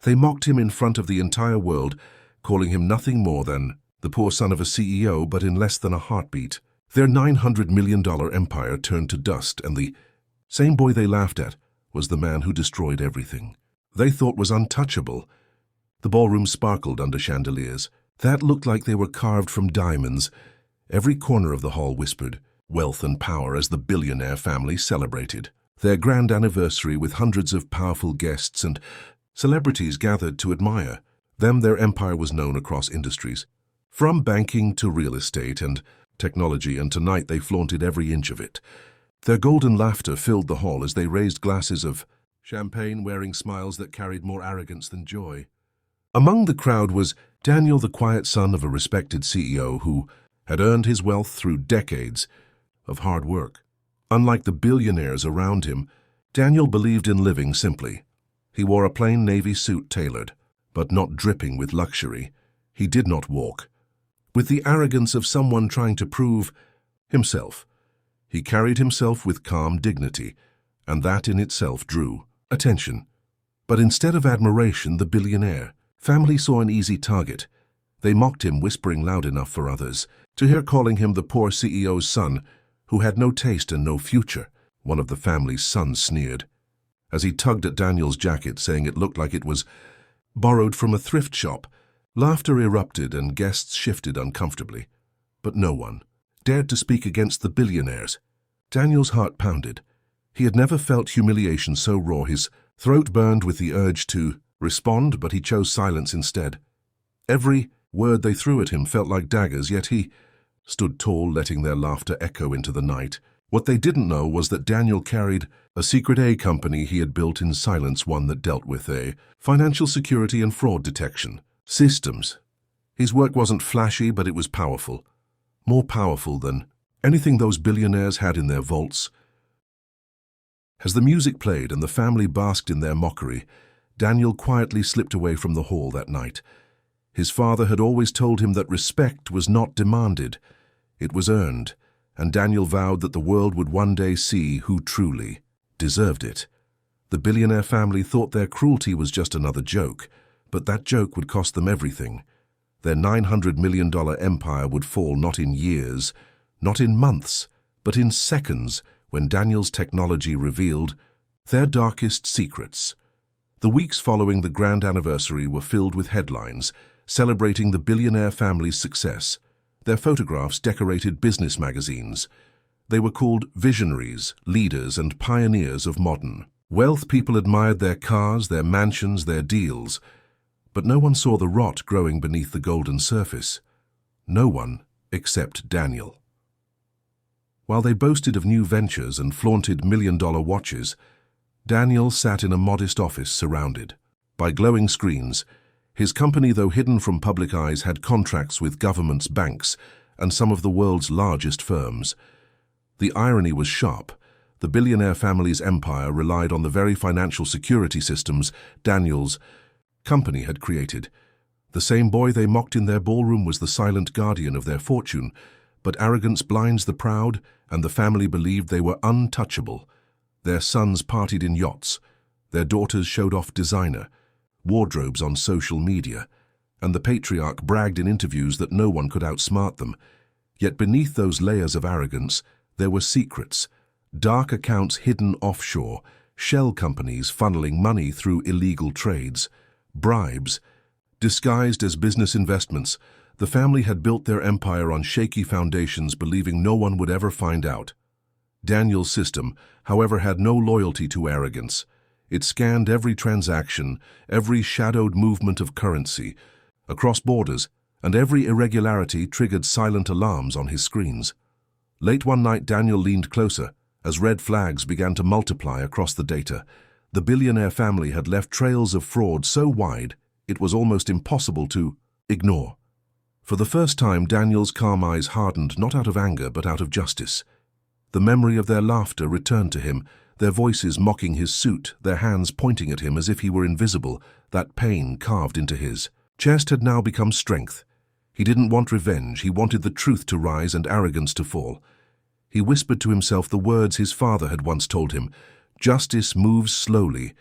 They mocked him in front of the entire world, calling him nothing more than the poor son of a CEO, but in less than a heartbeat. Their $900 million empire turned to dust, and the same boy they laughed at was the man who destroyed everything they thought was untouchable. The ballroom sparkled under chandeliers that looked like they were carved from diamonds. Every corner of the hall whispered wealth and power as the billionaire family celebrated their grand anniversary with hundreds of powerful guests and celebrities gathered to admire them. Their empire was known across industries, from banking to real estate and technology, and tonight they flaunted every inch of it. Their golden laughter filled the hall as they raised glasses of champagne, wearing smiles that carried more arrogance than joy. Among the crowd was Daniel, the quiet son of a respected CEO who had earned his wealth through decades of hard work. Unlike the billionaires around him, Daniel believed in living simply. He wore a plain navy suit tailored, but not dripping with luxury. He did not walk with the arrogance of someone trying to prove himself. He carried himself with calm dignity, and that in itself drew attention. But instead of admiration, the billionaire family saw an easy target. They mocked him, whispering loud enough for others to hear, calling him the poor CEO's son, who had no taste and no future. One of the family's sons sneered as he tugged at Daniel's jacket, saying it looked like it was borrowed from a thrift shop. Laughter erupted and guests shifted uncomfortably, but no one dared to speak against the billionaires. Daniel's heart pounded. He had never felt humiliation so raw. His throat burned with the urge to respond, but he chose silence instead. Every word they threw at him felt like daggers, yet he stood tall, letting their laughter echo into the night. What they didn't know was that Daniel carried a secret A company he had built in silence, one that dealt with financial security and fraud detection systems. His work wasn't flashy, but it was powerful. More powerful than anything those billionaires had in their vaults. As the music played and the family basked in their mockery, Daniel quietly slipped away from the hall that night. His father had always told him that respect was not demanded, it was earned, and Daniel vowed that the world would one day see who truly deserved it. The billionaire family thought their cruelty was just another joke, but that joke would cost them everything. Their $900 million empire would fall not in years, not in months, but in seconds, when Daniel's technology revealed their darkest secrets. The weeks following the grand anniversary were filled with headlines celebrating the billionaire family's success. Their photographs decorated business magazines. They were called visionaries, leaders, and pioneers of modern wealth. People admired their cars, their mansions, their deals, but no one saw the rot growing beneath the golden surface. No one except Daniel. While they boasted of new ventures and flaunted million-dollar watches, Daniel sat in a modest office surrounded by glowing screens. His company, though hidden from public eyes, had contracts with governments, banks, and some of the world's largest firms. The irony was sharp. The billionaire family's empire relied on the very financial security systems Daniel's company had created. The same boy they mocked in their ballroom was the silent guardian of their fortune, but arrogance blinds the proud, and the family believed they were untouchable. Their sons partied in yachts. Their daughters showed off designer wardrobes on social media, and the patriarch bragged in interviews that no one could outsmart them. Yet beneath those layers of arrogance, there were secrets, dark accounts hidden offshore, shell companies funneling money through illegal trades, bribes, disguised as business investments. The family had built their empire on shaky foundations, believing no one would ever find out. Daniel's system, however, had no loyalty to arrogance. It scanned every transaction, every shadowed movement of currency across borders, and every irregularity triggered silent alarms on his screens. Late one night, Daniel leaned closer as red flags began to multiply across the data. The billionaire family had left trails of fraud so wide it was almost impossible to ignore. For the first time, Daniel's calm eyes hardened, not out of anger but out of justice. The memory of their laughter returned to him, their voices mocking his suit, their hands pointing at him as if he were invisible. That pain carved into his chest had now become strength. He didn't want revenge, he wanted the truth to rise and arrogance to fall. He whispered to himself the words his father had once told him: "Justice moves slowly,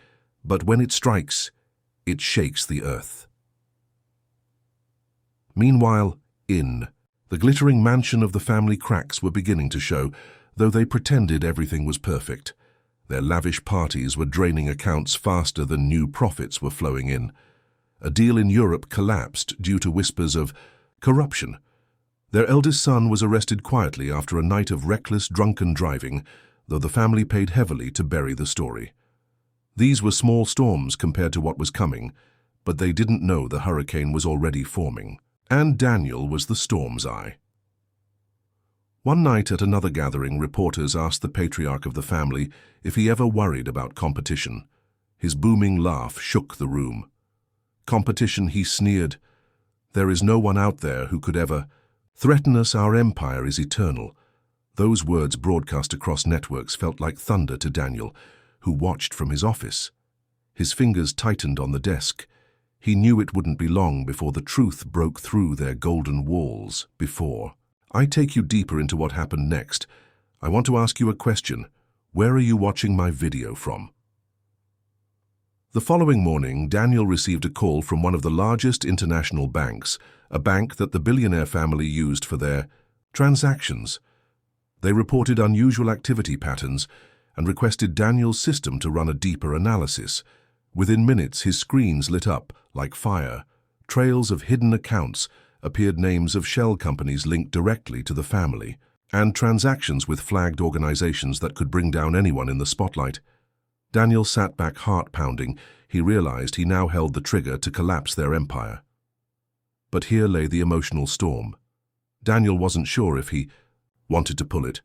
but when it strikes, It shakes the earth. Meanwhile, the glittering mansion of the family, cracks were beginning to show, though they pretended everything was perfect. Their lavish parties were draining accounts faster than new profits were flowing in. A deal in Europe collapsed due to whispers of corruption. Their eldest son was arrested quietly after a night of reckless, drunken driving, though the family paid heavily to bury the story. These were small storms compared to what was coming, but they didn't know the hurricane was already forming. And Daniel was the storm's eye. One night at another gathering, reporters asked the patriarch of the family if he ever worried about competition. His booming laugh shook the room. Competition, he sneered. There is no one out there who could ever threaten us. Our empire is eternal. Those words broadcast across networks felt like thunder to Daniel, who watched from his office. His fingers tightened on the desk. He knew it wouldn't be long before the truth broke through their golden walls. Before I take you deeper into what happened next, I want to ask you a question. Where are you watching my video from? The following morning, Daniel received a call from one of the largest international banks, a bank that the Billionaire family used for their transactions. They reported unusual activity patterns and requested Daniel's system to run a deeper analysis. Within minutes, his screens lit up like fire. Trails of hidden accounts appeared, names of shell companies linked directly to the family, and transactions with flagged organizations that could bring down anyone in the spotlight. Daniel sat back, heart pounding. He realized he now held the trigger to collapse their empire. But here lay the emotional storm. Daniel wasn't sure if he wanted to pull it.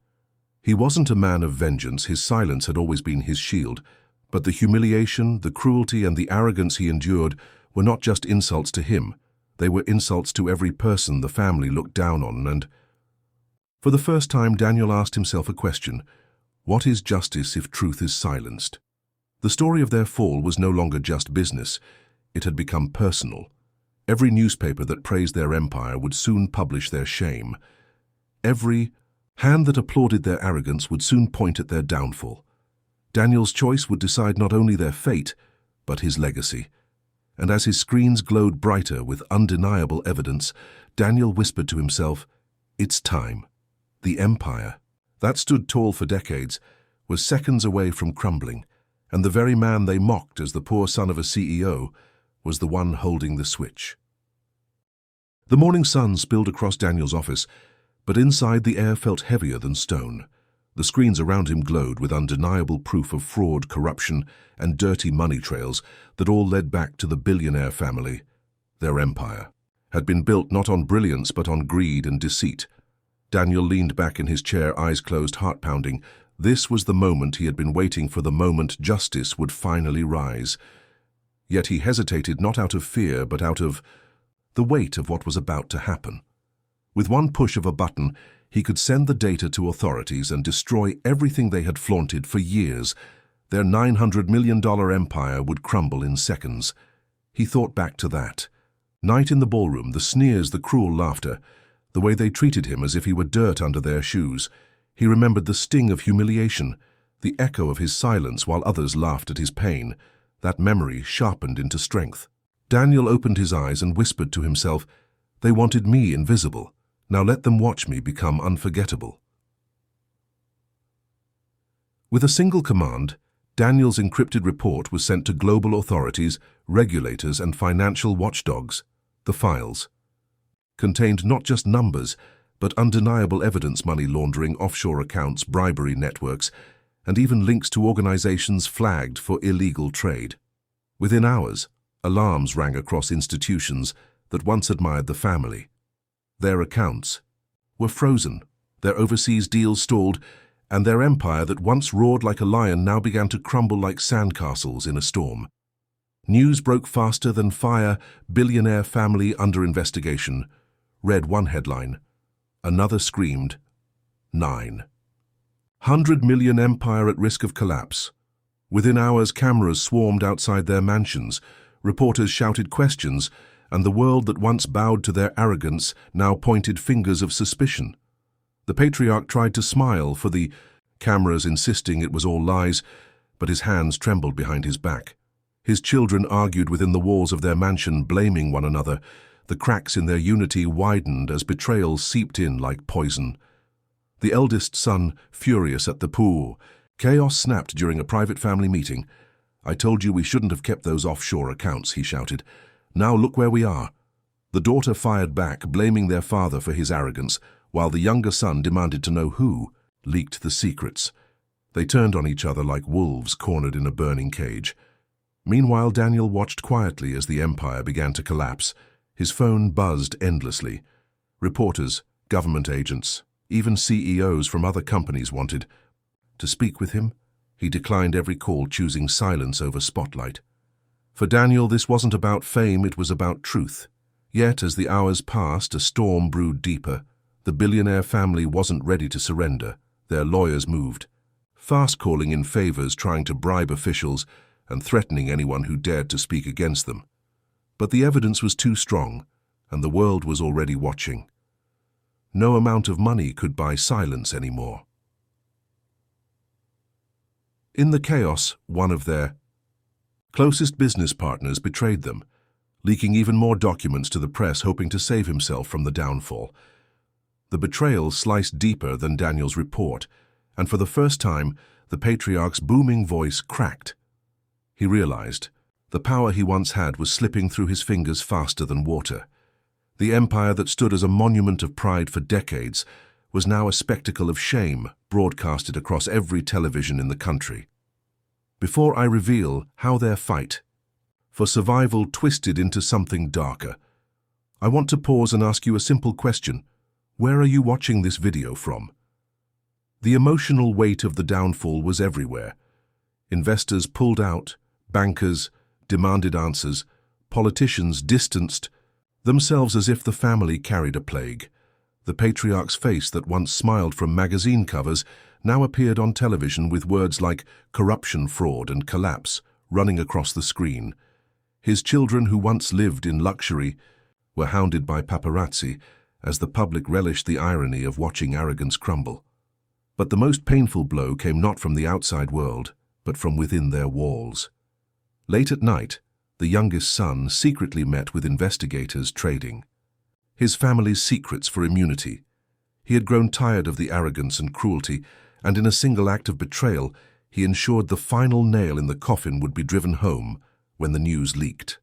He wasn't a man of vengeance. His silence had always been his shield. But the humiliation, the cruelty, and the arrogance he endured were not just insults to him. They were insults to every person the family looked down on, and for the first time, Daniel asked himself a question. What is justice if truth is silenced? The story of their fall was no longer just business. It had become personal. Every newspaper that praised their empire would soon publish their shame. Every hand that applauded their arrogance would soon point at their downfall. Daniel's choice would decide not only their fate, but his legacy. And as his screens glowed brighter with undeniable evidence, Daniel whispered to himself, "It's time." The empire that stood tall for decades was seconds away from crumbling, and the very man they mocked as the poor son of a CEO was the one holding the switch. The morning sun spilled across Daniel's office, but inside the air felt heavier than stone. The screens around him glowed with undeniable proof of fraud, corruption, and dirty money trails that all led back to the Billionaire family. Their empire had been built not on brilliance but on greed and deceit. Daniel leaned back in his chair, eyes closed, heart pounding. This was the moment he had been waiting for, the moment justice would finally rise. Yet he hesitated, not out of fear but out of the weight of what was about to happen. With one push of a button, he could send the data to authorities and destroy everything they had flaunted for years. Their $900 million empire would crumble in seconds. He thought back to that night in the ballroom, the sneers, the cruel laughter, the way they treated him as if he were dirt under their shoes. He remembered the sting of humiliation, the echo of his silence while others laughed at his pain. That memory sharpened into strength. Daniel opened his eyes and whispered to himself, "They wanted me invisible. Now let them watch me become unforgettable." With a single command, Daniel's encrypted report was sent to global authorities, regulators, and financial watchdogs. The files contained not just numbers, but undeniable evidence: money laundering, offshore accounts, bribery networks, and even links to organizations flagged for illegal trade. Within hours, alarms rang across institutions that once admired the family. Their accounts were frozen, their overseas deals stalled, and their empire that once roared like a lion now began to crumble like sandcastles in a storm. News broke faster than fire. "Billionaire family under investigation," read one headline. Another screamed, $900 million empire at risk of collapse. Within hours, cameras swarmed outside their mansions. Reporters shouted questions, and the world that once bowed to their arrogance now pointed fingers of suspicion. The patriarch tried to smile for the cameras, insisting it was all lies, but his hands trembled behind his back. His children argued within the walls of their mansion, blaming one another. The cracks in their unity widened as betrayal seeped in like poison. The eldest son, furious at the pool. Chaos snapped during a private family meeting. "I told you we shouldn't have kept those offshore accounts," he shouted. "Now look where we are." The daughter fired back, blaming their father for his arrogance, while the younger son demanded to know who leaked the secrets. They turned on each other like wolves cornered in a burning cage. Meanwhile, Daniel watched quietly as the empire began to collapse. His phone buzzed endlessly. Reporters, government agents, even CEOs from other companies wanted to speak with him. He declined every call, choosing silence over spotlight. For Daniel, this wasn't about fame, it was about truth. Yet, as the hours passed, a storm brewed deeper. The billionaire family wasn't ready to surrender. Their lawyers moved, fast-calling in favors, trying to bribe officials, and threatening anyone who dared to speak against them. But the evidence was too strong, and the world was already watching. No amount of money could buy silence anymore. In the chaos, one of their closest business partners betrayed them, leaking even more documents to the press, hoping to save himself from the downfall. The betrayal sliced deeper than Daniel's report, and for the first time, the patriarch's booming voice cracked. He realized the power he once had was slipping through his fingers faster than water. The empire that stood as a monument of pride for decades was now a spectacle of shame, broadcasted across every television in the country. Before I reveal how their fight for survival twisted into something darker, I want to pause and ask you a simple question. Where are you watching this video from? The emotional weight of the downfall was everywhere. Investors pulled out, bankers demanded answers, politicians distanced themselves as if the family carried a plague. The patriarch's face that once smiled from magazine covers now appeared on television with words like corruption, fraud, and collapse running across the screen. His children, who once lived in luxury, were hounded by paparazzi as the public relished the irony of watching arrogance crumble. But the most painful blow came not from the outside world, but from within their walls. Late at night, the youngest son secretly met with investigators trading his family's secrets for immunity. He had grown tired of the arrogance and cruelty, and in a single act of betrayal, he ensured the final nail in the coffin would be driven home when the news leaked.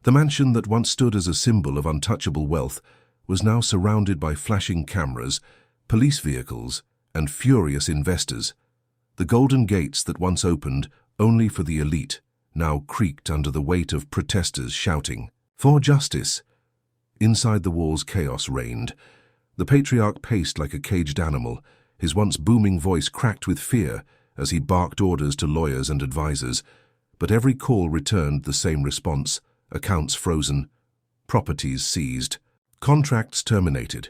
The mansion that once stood as a symbol of untouchable wealth was now surrounded by flashing cameras, police vehicles, and furious investors. The golden gates that once opened only for the elite now creaked under the weight of protesters shouting for justice. Inside the walls, chaos reigned. The patriarch paced like a caged animal, his once booming voice cracked with fear as he barked orders to lawyers and advisors. But every call returned the same response: accounts frozen, properties seized, contracts terminated.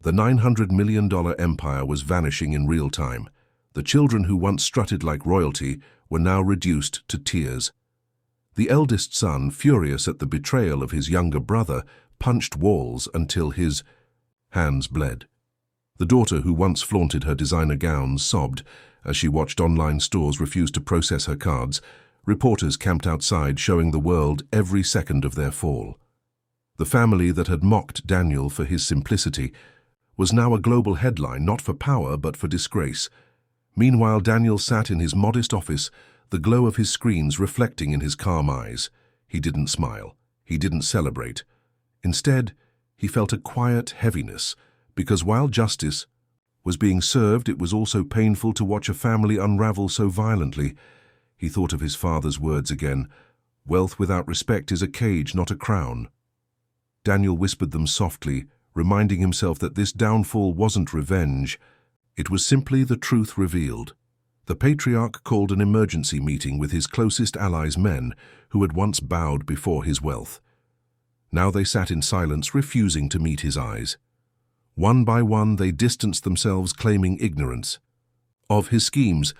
The $900 million empire was vanishing in real time. The children who once strutted like royalty were now reduced to tears. The eldest son, furious at the betrayal of his younger brother, punched walls until his hands bled. The daughter, who once flaunted her designer gowns, sobbed as she watched online stores refuse to process her cards. Reporters camped outside, showing the world every second of their fall. The family that had mocked Daniel for his simplicity was now a global headline, not for power but for disgrace. Meanwhile, Daniel sat in his modest office, the glow of his screens reflecting in his calm eyes. He didn't smile. He didn't celebrate. Instead, he felt a quiet heaviness, because while justice was being served, it was also painful to watch a family unravel so violently. He thought of his father's words again: "Wealth without respect is a cage, not a crown." Daniel whispered them softly, reminding himself that this downfall wasn't revenge. It was simply the truth revealed. The patriarch called an emergency meeting with his closest allies, men who had once bowed before his wealth. Now they sat in silence, refusing to meet his eyes. One by one, they distanced themselves, claiming ignorance of his schemes.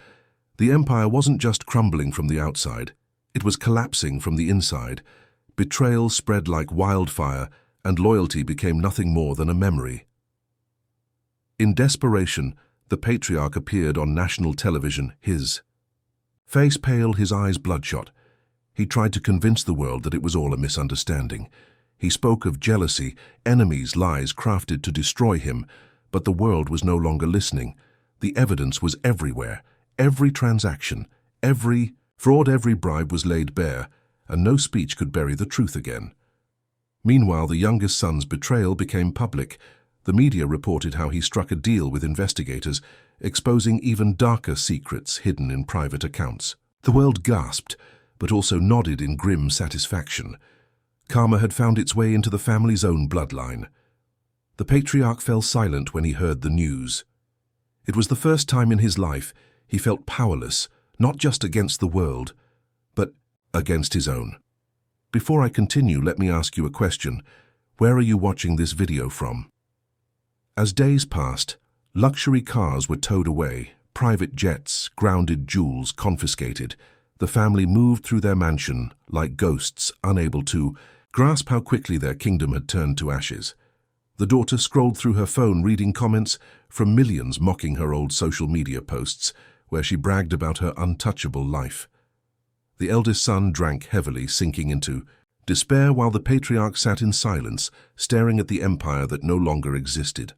The empire wasn't just crumbling from the outside, it was collapsing from the inside. Betrayal spread like wildfire, and loyalty became nothing more than a memory. In desperation, the patriarch appeared on national television, his Face pale, his eyes bloodshot. He tried to convince the world that it was all a misunderstanding. He spoke of jealousy, enemies, lies crafted to destroy him, but the world was no longer listening. The evidence was everywhere. Every transaction, every fraud, every bribe was laid bare, and no speech could bury the truth again. Meanwhile, the youngest son's betrayal became public. The media reported how he struck a deal with investigators, exposing even darker secrets hidden in private accounts. The world gasped, but also nodded in grim satisfaction. Karma had found its way into the family's own bloodline. The patriarch fell silent when he heard the news. It was the first time in his life he felt powerless, not just against the world, but against his own. Before I continue, let me ask you a question. Where are you watching this video from? As days passed, luxury cars were towed away, private jets, grounded jewels confiscated. The family moved through their mansion like ghosts, unable to grasp how quickly their kingdom had turned to ashes. The daughter scrolled through her phone, reading comments from millions mocking her old social media posts, where she bragged about her untouchable life. The eldest son drank heavily, sinking into despair, while the patriarch sat in silence, staring at the empire that no longer existed.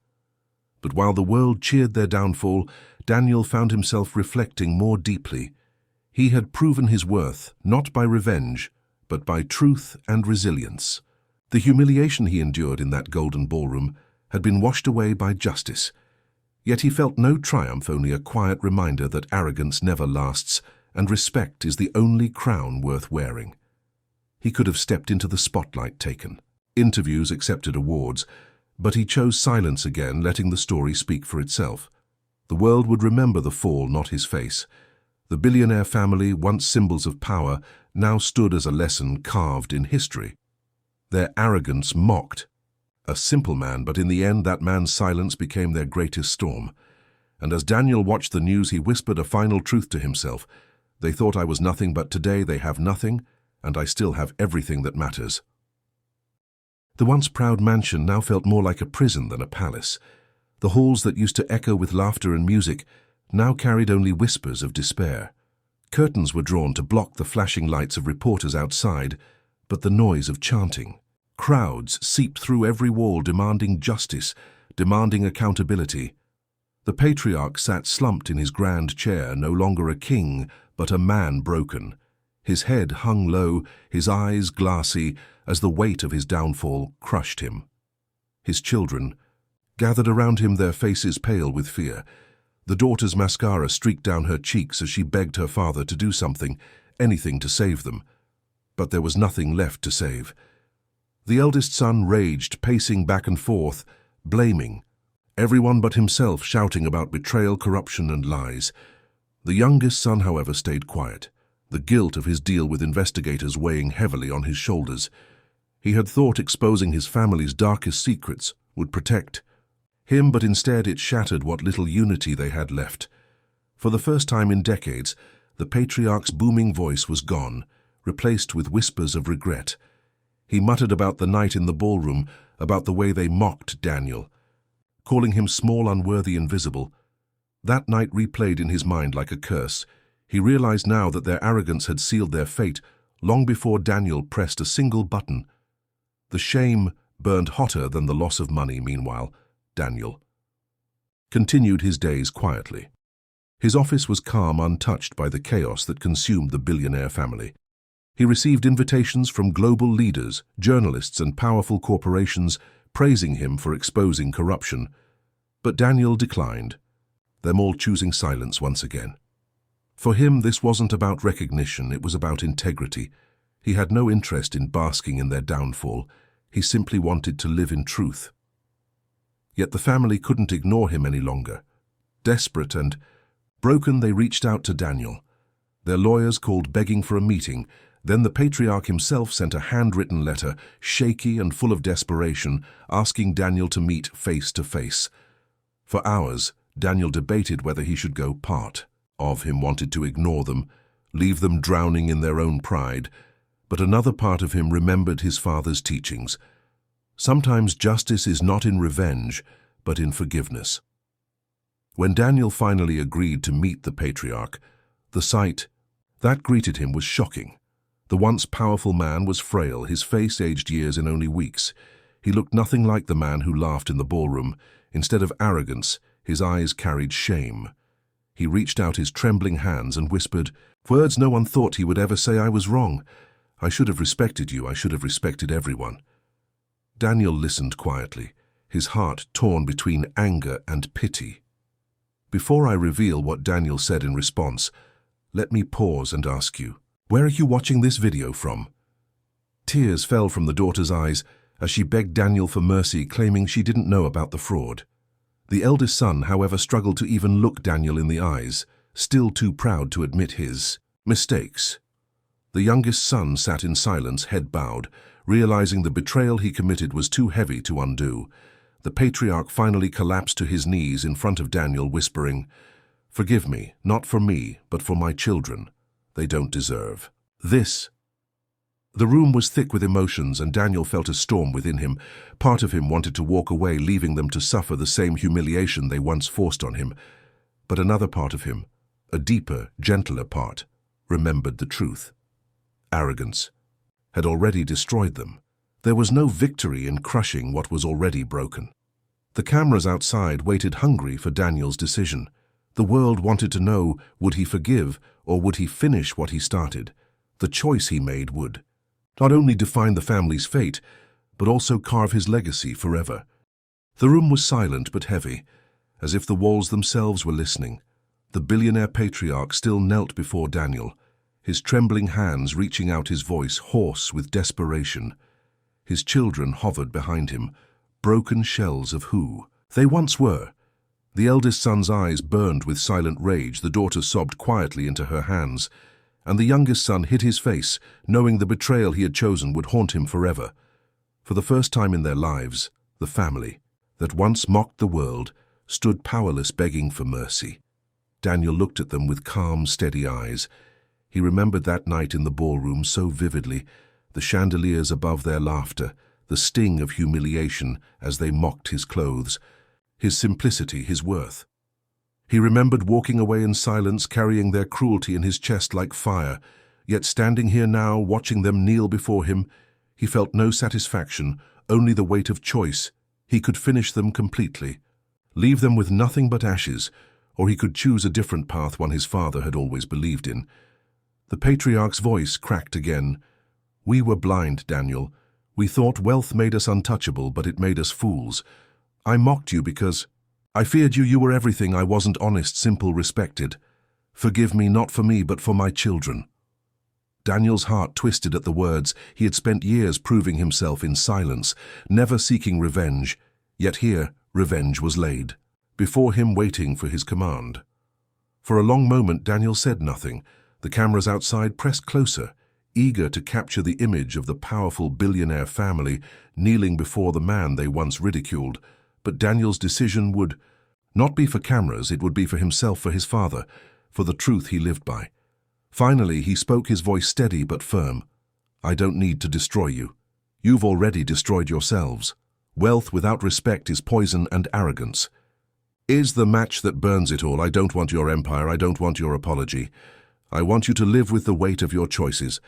But while the world cheered their downfall, Daniel found himself reflecting more deeply. He had proven his worth, not by revenge, but by truth and resilience. The humiliation he endured in that golden ballroom had been washed away by justice. Yet he felt no triumph, only a quiet reminder that arrogance never lasts, and respect is the only crown worth wearing. He could have stepped into the spotlight, taken interviews, accepted awards, but he chose silence again, letting the story speak for itself. The world would remember the fall, not his face. The billionaire family, once symbols of power, now stood as a lesson carved in history. Their arrogance mocked a simple man, but in the end that man's silence became their greatest storm. And as Daniel watched the news, he whispered a final truth to himself. They thought I was nothing, but today they have nothing, and I still have everything that matters. The once proud mansion now felt more like a prison than a palace. The halls that used to echo with laughter and music now carried only whispers of despair. Curtains were drawn to block the flashing lights of reporters outside, but the noise of chanting. Crowds seeped through every wall, demanding justice, demanding accountability. The patriarch sat slumped in his grand chair, no longer a king, but a man broken. His head hung low, his eyes glassy, as the weight of his downfall crushed him. His children gathered around him, their faces pale with fear. The daughter's mascara streaked down her cheeks as she begged her father to do something, anything to save them. But there was nothing left to save. The eldest son raged, pacing back and forth, blaming everyone but himself, shouting about betrayal, corruption, and lies. The youngest son, however, stayed quiet, the guilt of his deal with investigators weighing heavily on his shoulders. He had thought exposing his family's darkest secrets would protect him, but instead it shattered what little unity they had left. For the first time in decades, the patriarch's booming voice was gone, replaced with whispers of regret. He muttered about the night in the ballroom, about the way they mocked Daniel, calling him small, unworthy, invisible. That night replayed in his mind like a curse. He realized now that their arrogance had sealed their fate long before Daniel pressed a single button. The shame burned hotter than the loss of money. Meanwhile, Daniel continued his days quietly. His office was calm, untouched by the chaos that consumed the billionaire family. He received invitations from global leaders, journalists, and powerful corporations praising him for exposing corruption. But Daniel declined, them all choosing silence once again. For him, this wasn't about recognition, it was about integrity. He had no interest in basking in their downfall. He simply wanted to live in truth. Yet the family couldn't ignore him any longer. Desperate and broken, they reached out to Daniel. Their lawyers called, begging for a meeting. Then the patriarch himself sent a handwritten letter, shaky and full of desperation, asking Daniel to meet face to face. For hours, Daniel debated whether he should go. Part of him wanted to ignore them, leave them drowning in their own pride, but another part of him remembered his father's teachings. Sometimes justice is not in revenge, but in forgiveness. When Daniel finally agreed to meet the patriarch, the sight That greeted him was shocking. The once powerful man was frail, his face aged years in only weeks. He looked nothing like the man who laughed in the ballroom. Instead of arrogance, his eyes carried shame. He reached out his trembling hands and whispered, "Words no one thought he would ever say. I was wrong. I should have respected you. I should have respected everyone." Daniel listened quietly, his heart torn between anger and pity. Before I reveal what Daniel said in response, let me pause and ask you, where are you watching this video from? Tears fell from the daughter's eyes as she begged Daniel for mercy, claiming she didn't know about the fraud. The eldest son, however, struggled to even look Daniel in the eyes, still too proud to admit his mistakes. The youngest son sat in silence, head bowed, realizing the betrayal he committed was too heavy to undo. The patriarch finally collapsed to his knees in front of Daniel, whispering, "Forgive me, not for me, but for my children. They don't deserve this." The room was thick with emotions, and Daniel felt a storm within him. Part of him wanted to walk away, leaving them to suffer the same humiliation they once forced on him. But another part of him, a deeper, gentler part, remembered the truth. Arrogance had already destroyed them. There was no victory in crushing what was already broken. The cameras outside waited hungry for Daniel's decision. The world wanted to know, would he forgive or would he finish what he started? The choice he made would not only define the family's fate, but also carve his legacy forever. The room was silent but heavy, as if the walls themselves were listening. The billionaire patriarch still knelt before Daniel, his trembling hands reaching out, his voice hoarse with desperation. His children hovered behind him, broken shells of who they once were. The eldest son's eyes burned with silent rage, the daughter sobbed quietly into her hands, and the youngest son hid his face, knowing the betrayal he had chosen would haunt him forever. For the first time in their lives, the family, that once mocked the world, stood powerless, begging for mercy. Daniel looked at them with calm, steady eyes. He remembered that night in the ballroom so vividly, the chandeliers above their laughter, the sting of humiliation as they mocked his clothes, his simplicity, his worth. He remembered walking away in silence, carrying their cruelty in his chest like fire, yet standing here now, watching them kneel before him, he felt no satisfaction, only the weight of choice. He could finish them completely, leave them with nothing but ashes, or he could choose a different path, one his father had always believed in. The patriarch's voice cracked again. "We were blind, Daniel. We thought wealth made us untouchable, but it made us fools. I mocked you because I feared you. You were everything I wasn't: honest, simple, respected. Forgive me, not for me, but for my children." Daniel's heart twisted at the words. He had spent years proving himself in silence, never seeking revenge, yet here revenge was laid before him, waiting for his command. For a long moment Daniel said nothing. The cameras outside pressed closer, eager to capture the image of the powerful billionaire family kneeling before the man they once ridiculed. But Daniel's decision would not be for cameras, it would be for himself, for his father, for the truth he lived by. Finally, he spoke, his voice steady but firm. "I don't need to destroy you. You've already destroyed yourselves. Wealth without respect is poison, and arrogance is the match that burns it all. I don't want your empire. I don't want your apology. I want you to live with the weight of your choices.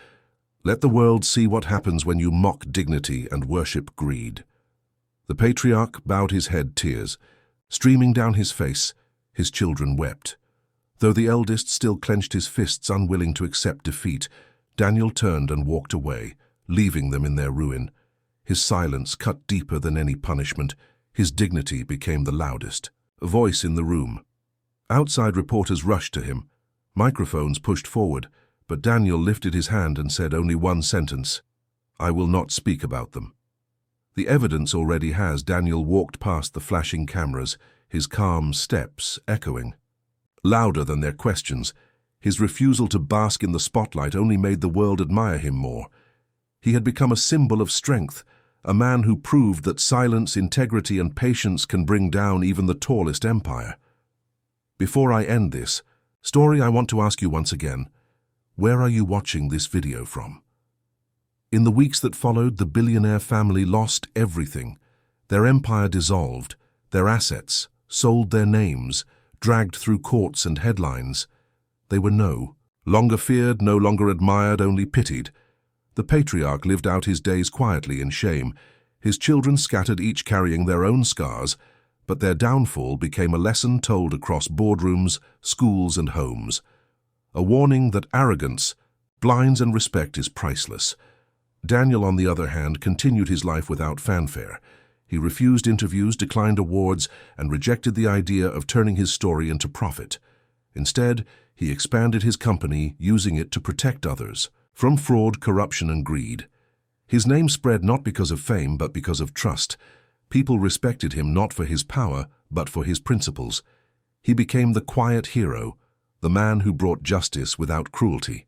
Let the world see what happens when you mock dignity and worship greed." The patriarch bowed his head, tears streaming down his face. His children wept. Though the eldest still clenched his fists, unwilling to accept defeat, Daniel turned and walked away, leaving them in their ruin. His silence cut deeper than any punishment. His dignity became the loudest voice in the room. Outside reporters rushed to him. Microphones pushed forward, but Daniel lifted his hand and said only one sentence: "I will not speak about them." The evidence already has. Daniel walked past the flashing cameras, his calm steps echoing louder than their questions. His refusal to bask in the spotlight only made the world admire him more. He had become a symbol of strength, a man who proved that silence, integrity, and patience can bring down even the tallest empire. Before I end this story, I want to ask you once again, where are you watching this video from? In the weeks that followed, the billionaire family lost everything. Their empire dissolved, their assets sold, their names dragged through courts and headlines. They were no Longer feared, no longer admired, only pitied. The patriarch lived out his days quietly in shame. His children scattered, each carrying their own scars, but their downfall became a lesson told across boardrooms, schools, and homes. A warning that arrogance, blinds, and respect is priceless. Daniel, on the other hand, continued his life without fanfare. He refused interviews, declined awards, and rejected the idea of turning his story into profit. Instead, he expanded his company, using it to protect others from fraud, corruption, and greed. His name spread not because of fame, but because of trust. People respected him not for his power, but for his principles. He became the quiet hero, the man who brought justice without cruelty.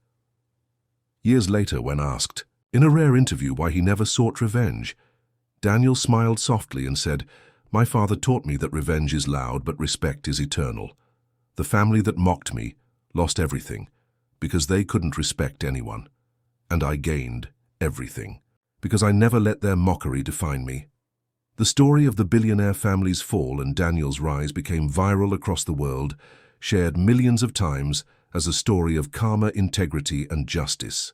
Years later, when asked, in a rare interview, why he never sought revenge, Daniel smiled softly and said, "My father taught me that revenge is loud, but respect is eternal. The family that mocked me lost everything because they couldn't respect anyone. And I gained everything because I never let their mockery define me." The story of the billionaire family's fall and Daniel's rise became viral across the world, shared millions of times as a story of karma, integrity, and justice.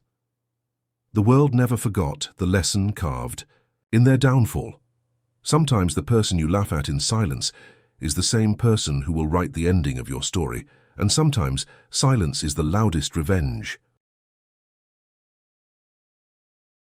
The world never forgot the lesson carved in their downfall. Sometimes the person you laugh at in silence is the same person who will write the ending of your story, and sometimes silence is the loudest revenge.